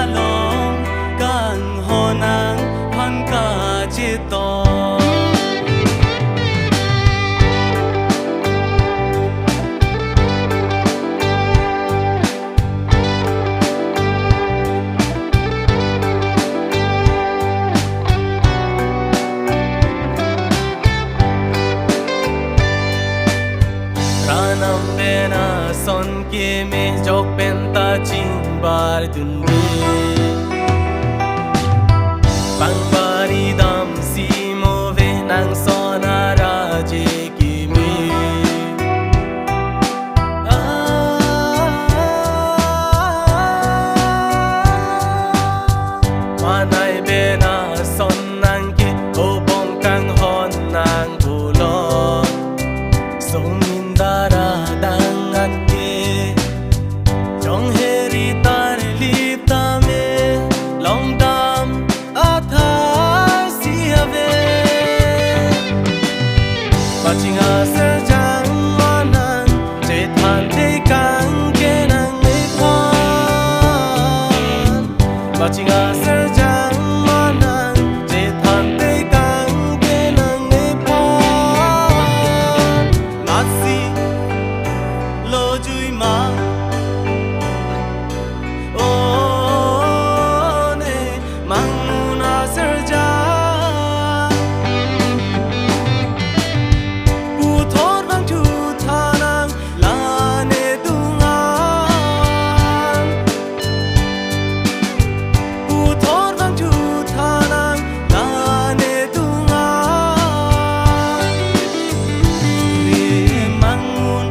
along kang honang han ka chito ranam bena son ke me jok penta chin bar dunde bangbari dam si mo ve nang sonara je ki me manai bena son nang ke obong kang hon nang bulon song dara dangan ke jong heri tar lip tame long dam athai si ave machinga se jang manang je than te kang ke nang me phan machinga se jang manang je than te kang ke nang me phan nasi lo jui ma o ne manguna serja pu thor bang thu thanang la ne dunga pu thor bang thu thanang la ne dunga ne mangun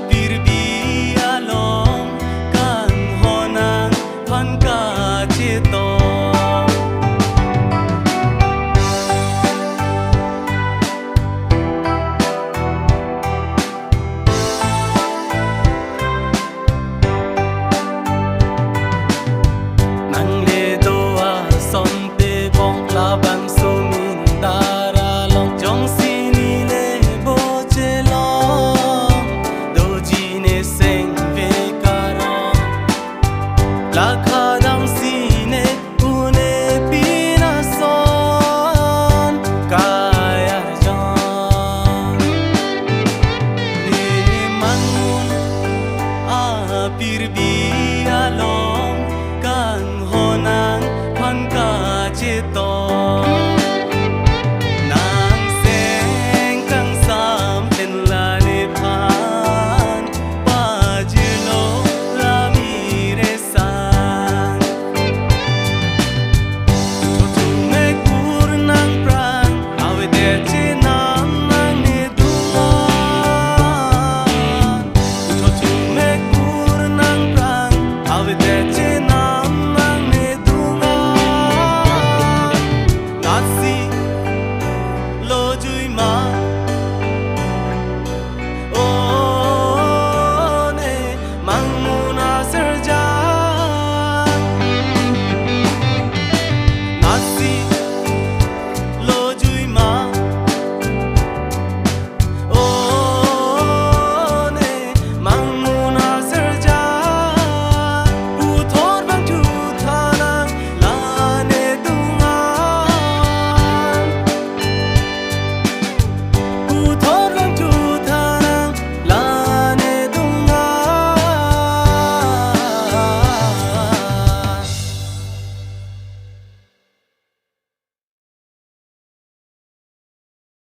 pirbi along kang honang phan ka chito nang le do a son te bong la bang so min dara long jong si ni le bo che long do ji ne seng ve karong la kha dang si ne une pina son kaya jong ne mangun a pirbi along kang honang phan ka chito nang seng kang sam ten la ne phan pa jilo la mi re san tu me kur nang prang awe de che nam nang ne dungan tu me kur nang prang awe de che